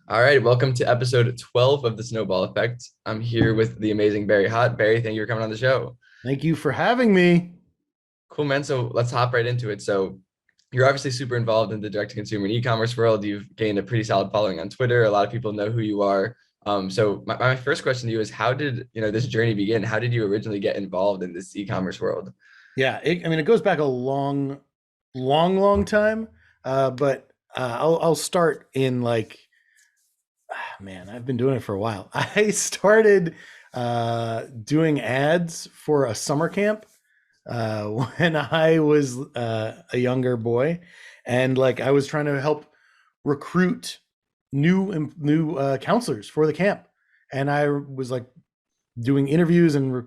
All right, welcome to episode 12 of the Snowball Effect. I'm here with the amazing Barry Hott. Barry, thank you for coming on the show. Thank you for having me. Cool, man. So let's hop right into it. So you're obviously super involved in the direct-to-consumer and e-commerce world. You've gained a pretty solid following on Twitter. A lot of people know who you are. So my first question to you is, how did this journey begin? How did you originally get involved in this e-commerce world? Yeah, it goes back a long time. But I'll start in man, I've been doing it for a while. I started doing ads for a summer camp when I was a younger boy, and I was trying to help recruit new counselors for the camp, and I was doing interviews and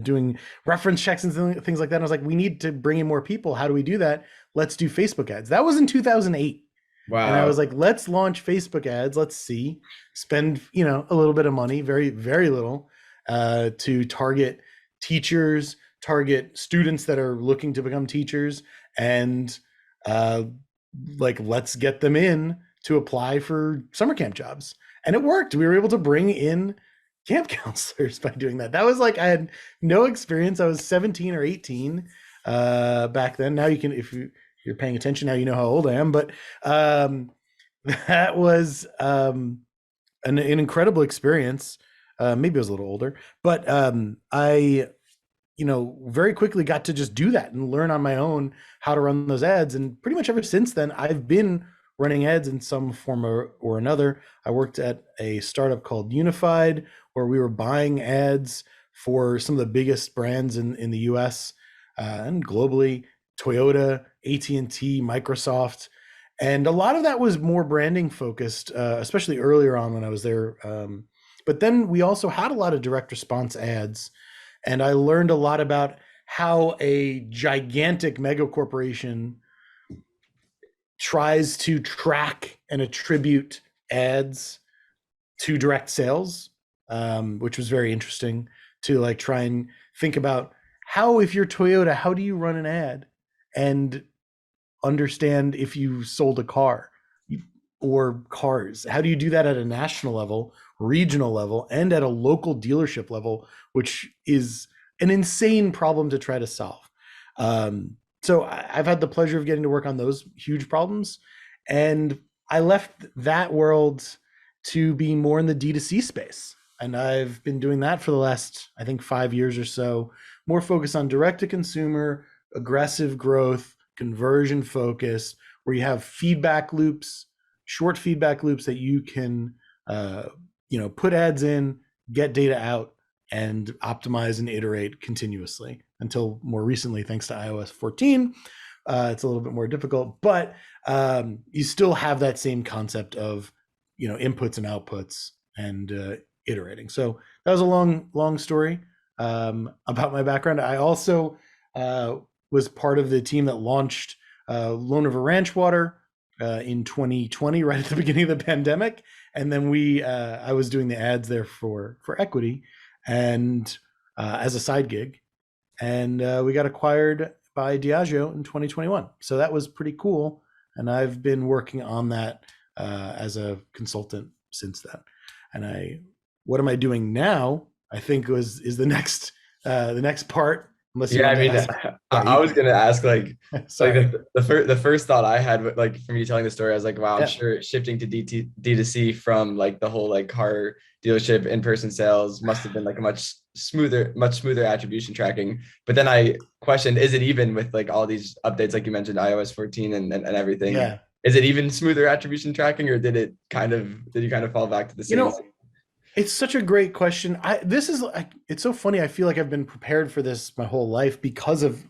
doing reference checks and things like that. And I was like, we need to bring in more people. How do we do that? Let's do Facebook ads. That was in 2008. And I Wow. was like, let's launch Facebook ads. Let's see, spend, a little bit of money, very, very little, to target teachers, target students that are looking to become teachers, and uh, let's get them in to apply for summer camp jobs. And it worked. We were able to bring in camp counselors by doing that. That was I had no experience. I was 17 or 18 back then. Now if you're paying attention now, you know how old I am. But um, that was an incredible experience. Maybe I was a little older, but I very quickly got to just do that and learn on my own how to run those ads. And pretty much ever since then, I've been running ads in some form or another. I worked at a startup called Unified, where we were buying ads for some of the biggest brands in the US and globally: Toyota, AT&T, Microsoft. And a lot of that was more branding focused, especially earlier on when I was there. But then we also had a lot of direct response ads, and I learned a lot about how a gigantic mega corporation tries to track and attribute ads to direct sales, which was very interesting to try and think about how, if you're Toyota, how do you run an ad and understand if you sold a car or cars? How do you do that at a national level, regional level, and at a local dealership level, which is an insane problem to try to solve. So I've had the pleasure of getting to work on those huge problems, and I left that world to be more in the D2C space. And I've been doing that for the last, I think, 5 years or so, more focused on direct to consumer, aggressive growth, conversion focus, where you have feedback loops, short feedback loops that you can, put ads in, get data out, and optimize and iterate continuously until more recently, thanks to iOS 14. It's a little bit more difficult, but you still have that same concept of inputs and outputs and iterating. So that was a long story about my background. I also was part of the team that launched Lone River Ranch Water in 2020, right at the beginning of the pandemic, and then I was doing the ads there for equity and as a side gig, and we got acquired by Diageo in 2021. So that was pretty cool, and I've been working on that as a consultant since then. And what am I doing now? I think is the next part. Unless you Yeah, want I to mean, ask. I was gonna ask like Sorry. the first thought I had like from you telling the story, I was like, wow, I'm Yeah. sure shifting to D2C from like the whole like car dealership in-person sales must have been like a much smoother attribution tracking. But then I questioned, is it even with like all these updates, like you mentioned, iOS 14 and everything, Yeah. is it even smoother attribution tracking, or did you kind of fall back to the You same? know, It's such a great question. This is it's so funny. I feel like I've been prepared for this my whole life because of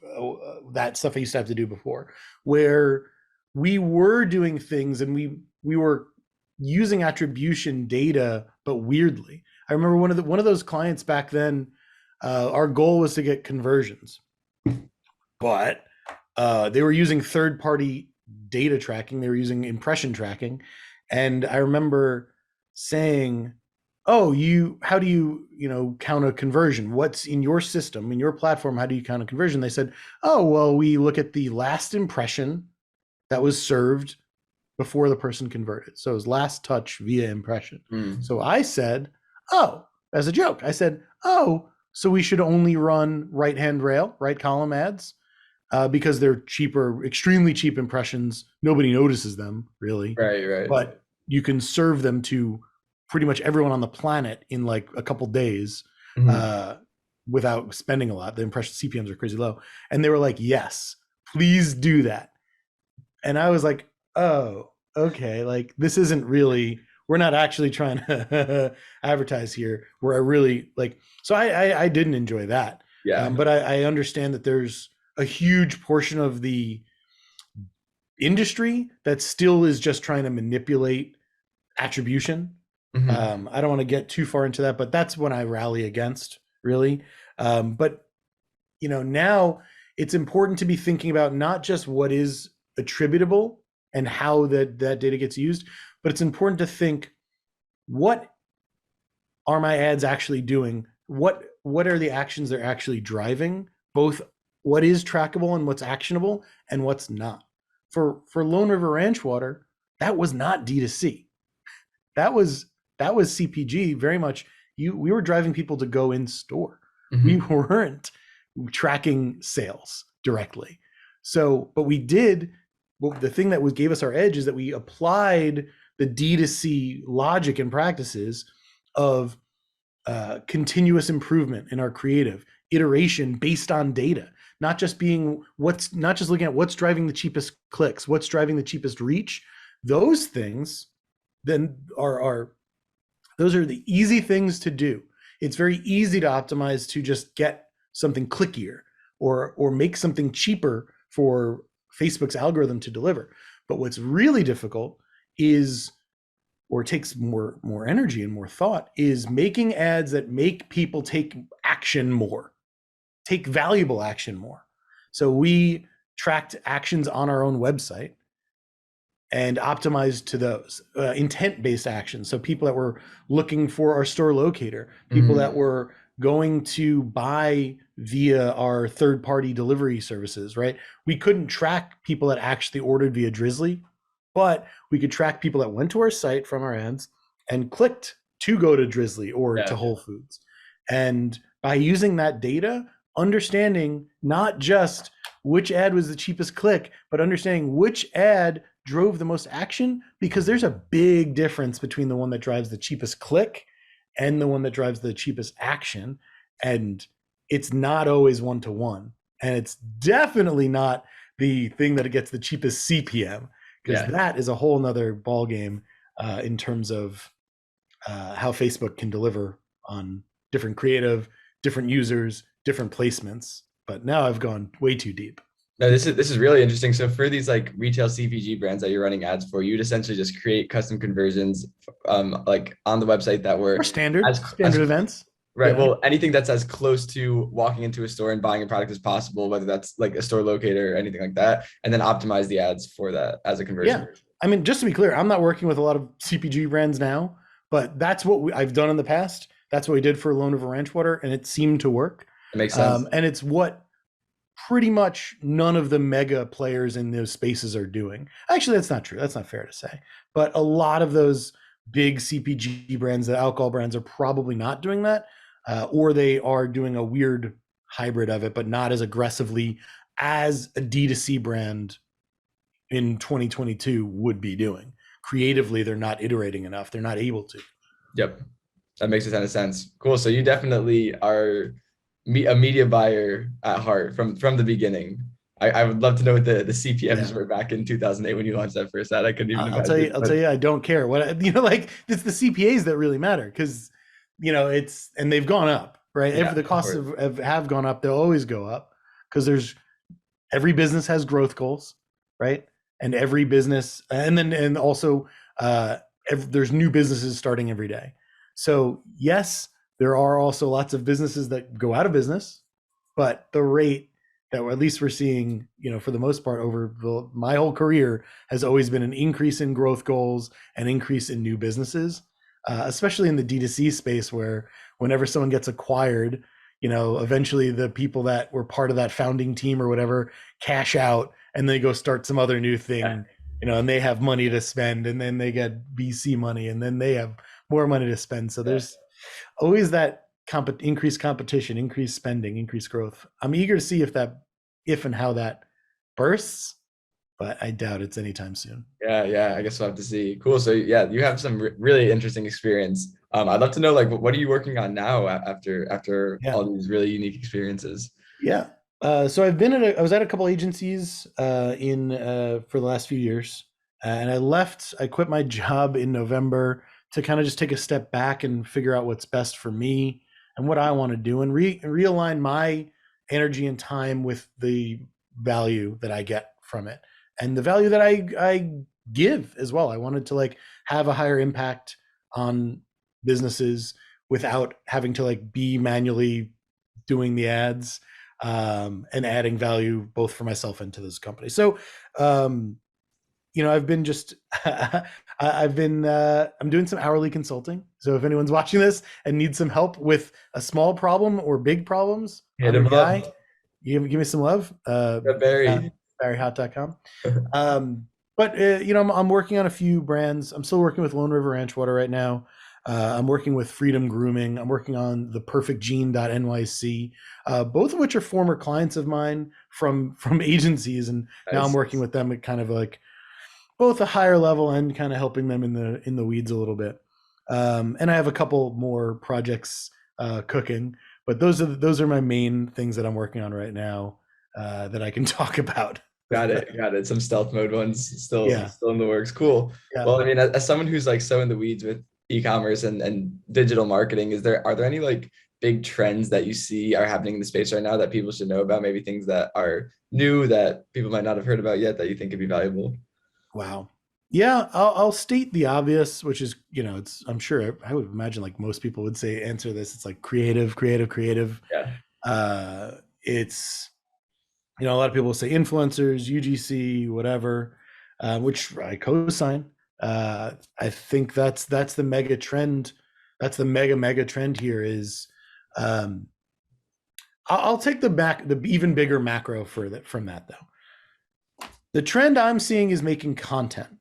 that stuff I used to have to do before, where we were doing things and we were using attribution data, but weirdly. I remember one of those clients back then. Our goal was to get conversions, but they were using third party data tracking. They were using impression tracking, and I remember saying, oh, how do you count a conversion? What's in your system, in your platform? How do you count a conversion? They said, oh, well, we look at the last impression that was served before the person converted. So it was last touch via impression. Mm. So I said, oh, as a joke, I said, oh, so we should only run right-hand rail, right column ads, because they're cheaper, extremely cheap impressions. Nobody notices them really, Right. but you can serve them to pretty much everyone on the planet in like a couple days Mhm. uh, without spending a lot. The impression CPMs are crazy low, and they were like, "Yes, please do that." And I was like, "Oh, okay. Like this isn't really. We're not actually trying to advertise here. Where I really like." So I didn't enjoy that, Yeah. but I understand that there's a huge portion of the industry that still is just trying to manipulate attribution. Mhm. I don't want to get too far into that, but that's when I rally against really. But now it's important to be thinking about not just what is attributable and how that data gets used, but it's important to think, what are my ads actually doing? What are the actions they're actually driving? Both what is trackable and what's actionable and what's not. For Lone River Ranch Water, that was not D2C. That was CPG very much. We were driving people to go in store. We Mhm. weren't tracking sales directly. So, but we did. Well, the thing that gave us our edge is that we applied the D2C logic and practices of continuous improvement in our creative iteration based on data, not just looking at what's driving the cheapest clicks, what's driving the cheapest reach. Those things then are those are the easy things to do. It's very easy to optimize to just get something clickier or make something cheaper for Facebook's algorithm to deliver. But what's really difficult is, or takes more energy and more thought, is making ads that make people take action more, take valuable action more. So we tracked actions on our own website and optimized to those intent-based actions. So people that were looking for our store locator, people that Mhm. were going to buy via our third-party delivery services, right? We couldn't track people that actually ordered via Drizzly, but we could track people that went to our site from our ads and clicked to go to Drizzly or to Yeah. Whole Foods. And by using that data, understanding not just which ad was the cheapest click, but understanding which ad drove the most action, because there's a big difference between the one that drives the cheapest click and the one that drives the cheapest action. And it's not always one to one. And it's definitely not the thing that gets the cheapest CPM, because Yeah. that is a whole nother ball game in terms of how Facebook can deliver on different creative, different users, different placements. But now I've gone way too deep. No, this is really interesting. So for these like retail CPG brands that you're running ads for, you'd essentially just create custom conversions, like on the website that Or were as standard events. right. Yeah. Well, anything that's as close to walking into a store and buying a product as possible, whether that's like a store locator or anything like that, and then optimize the ads for that as a Yeah. conversion. I mean, just to be clear, I'm not working with a lot of CPG brands now, but that's what I've done in the past. That's what we did for Lone River Ranch Water, and it seemed to work. It makes sense. And it's what pretty much none of the mega players in those spaces are doing. Actually, that's not true. That's not fair to say. But a lot of those big CPG brands, the alcohol brands, are probably not doing that, or they are doing a weird hybrid of it, but not as aggressively as a D2C brand in 2022 would be doing. Creatively, they're not iterating enough. They're not able to. Yep. That makes a ton of sense. Cool. So you definitely are a media buyer at heart from the beginning. I would love to know what the CPMs Yeah. were back in 2008 when you launched that first ad. I couldn't even I'll tell you. imagine. I'll tell But you. I don't care what like. It's the CPAs that really matter, because it's, and they've gone up, right? yeah, If the of costs course. have gone up, they'll always go up, because every business has growth goals, right? And every business, and also there's new businesses starting every day. So yes, there are also lots of businesses that go out of business, but the rate that at least we're seeing, for the most part over my whole career, has always been an increase in growth goals, an increase in new businesses, especially in the D2C space, where whenever someone gets acquired, eventually the people that were part of that founding team or whatever cash out and they go start some other new Yeah. thing. and they have money to spend, and then they get VC money, and then they have more money to spend. So Yeah. there's always that increased competition, increased spending, increased growth. I'm eager to see if and how that bursts, but I doubt it's anytime soon. Yeah, I guess we'll have to see. Cool. So yeah, you have some really interesting experience. I'd love to know like what are you working on now after Yeah. all these really unique experiences? Yeah. So I was at a couple agencies in for the last few years, and I quit my job in November to kind of just take a step back and figure out what's best for me and what I want to do, and realign my energy and time with the value that I get from it and the value that I give as well. I wanted to like have a higher impact on businesses without having to like be manually doing the ads, and adding value both for myself and to this company. So, um, I've been just, I'm doing some hourly consulting. So if anyone's watching this and needs some help with a small problem or big problems, Hit I'm your him guy. up. Give me some love. Barry. BarryHott.com. But I'm working on a few brands. I'm still working with Lone River Ranch Water right now. I'm working with Freedom Grooming. I'm working on the perfectgene.nyc, both of which are former clients of mine from agencies, and now I'm Nice. working with them at kind of like both a higher level and kind of helping them in the weeds a little bit. And I have a couple more projects cooking, but those are my main things that I'm working on right now that I can talk about. Got it. Got it. Some stealth mode ones still Yeah, still in the works. Cool. yeah. Well, I mean, as someone who's like so in the weeds with e-commerce and digital marketing, are there any like big trends that you see are happening in the space right now that people should know about? Maybe things that are new that people might not have heard about yet that you think could be valuable? Wow. Yeah, I'll state the obvious, which is, it's, I'm sure I would imagine like most people would say answer this. It's like creative, creative, creative. Yeah. It's, a lot of people say influencers, UGC, whatever, which I co-sign. I think that's the mega trend. That's the mega trend here is, um, I'll take the even bigger macro from that though. The trend I'm seeing is making content,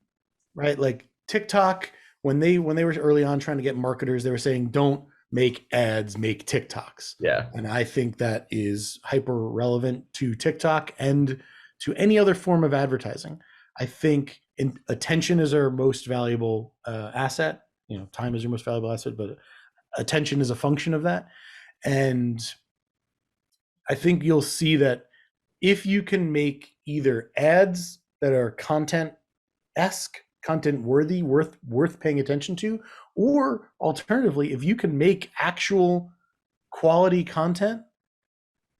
right? Like TikTok, when they were early on trying to get marketers, they were saying don't make ads, make TikToks. Yeah. And I think that is hyper relevant to TikTok and to any other form of advertising. I think attention is our most valuable asset. Time is your most valuable asset, but attention is a function of that. And I think you'll see that if you can make either ads that are content-esque, content worthy, worth paying attention to, or alternatively, if you can make actual quality content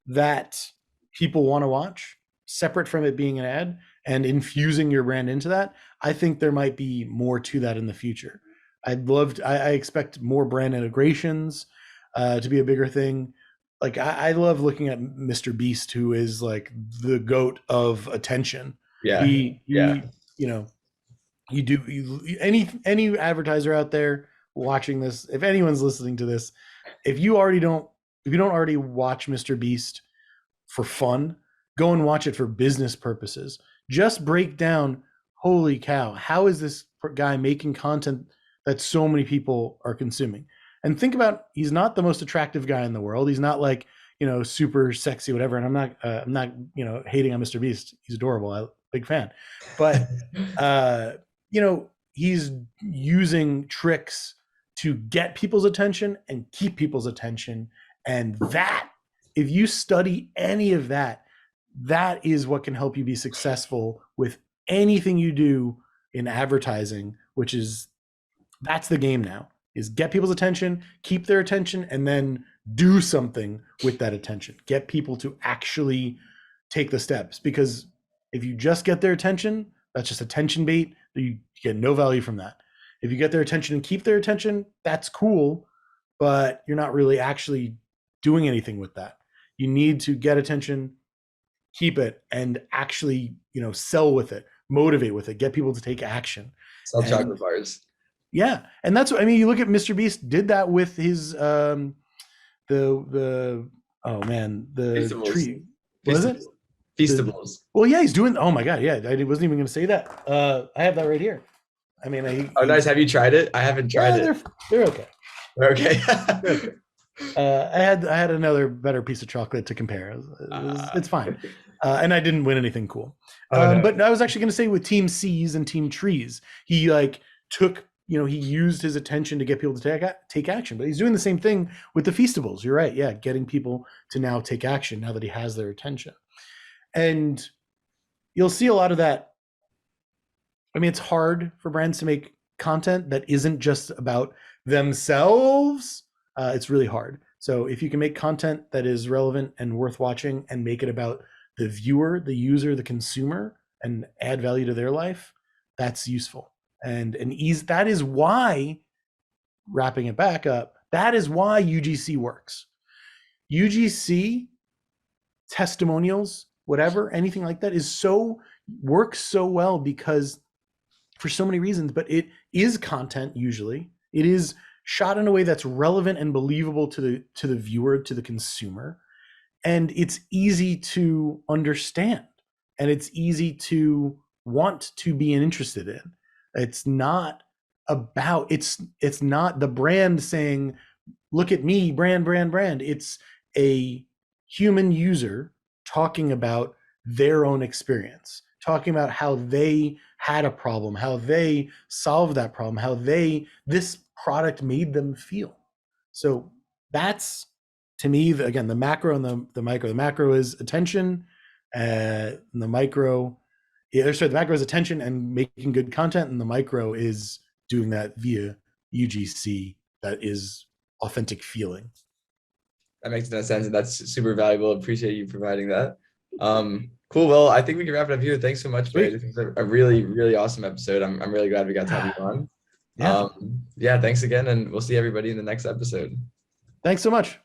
that people want to watch, separate from it being an ad, and infusing your brand into that, I think there might be more to that in the future. I expect more brand integrations to be a bigger thing. Like I love looking at Mr. Beast, who is like the goat of attention. Yeah. He Yeah. any advertiser out there watching this, if anyone's listening to this, if you don't already watch Mr. Beast for fun, go and watch it for business purposes. Just break down, holy cow, how is this guy making content that so many people are consuming? And think about, he's not the most attractive guy in the world. He's not like, super sexy, whatever. And I'm not, hating on Mr. Beast. He's adorable. Big fan. But, he's using tricks to get people's attention and keep people's attention. And that, if you study any of that, that is what can help you be successful with anything you do in advertising, which is, that's the game now, is get people's attention, keep their attention, and then do something with that attention. Get people to actually take the steps, because if you just get their attention, that's just attention bait. You get no value from that. If you get their attention and keep their attention, that's cool, but you're not really actually doing anything with that. You need to get attention, keep it, and actually, sell with it, motivate with it, get people to take action. Sell And chocolate bars. yeah, and that's what I mean. You look at Mr. Beast did that with his the oh man, the Feastables. tree. What is it? Feastables. Well, yeah, he's doing. Oh my god, yeah, I wasn't even going to say that. I have that right here. I mean, Oh, nice. Have you tried it? I haven't tried yeah, it. they're okay. Okay. They're okay. I had another better piece of chocolate to compare. It's fine, and I didn't win anything cool. Oh, no. But I was actually going to say with Team C's and Team Trees, he like took, he used his attention to get people to take action. But he's doing the same thing with the Feastables. You're right, yeah, getting people to now take action now that he has their attention, and you'll see a lot of that. I mean, it's hard for brands to make content that isn't just about themselves. It's really hard. So if you can make content that is relevant and worth watching and make it about the viewer, the user, the consumer, and add value to their life, that's useful. And that is why, wrapping it back up, that is why UGC works. UGC testimonials, whatever, anything like that works so well because for so many reasons, but it is content. Usually it is shot in a way that's relevant and believable to the viewer, to the consumer, and it's easy to understand, and it's easy to want to be interested in. It's not the brand saying, look at me, brand. It's a human user talking about their own experience, talking about how they had a problem, how they solved that problem, how this product made them feel. So that's, to me, again, the macro and the micro. The macro is attention, and the micro, the macro is attention and making good content, and the micro is doing that via UGC. That is authentic feeling. That makes no sense, and that's super valuable. Appreciate you providing that. Cool. Well, I think we can wrap it up here. Thanks so much, Barry. This is a really, really awesome episode. I'm really glad we got to have you on. Yeah. Thanks again, and we'll see everybody in the next episode. Thanks so much.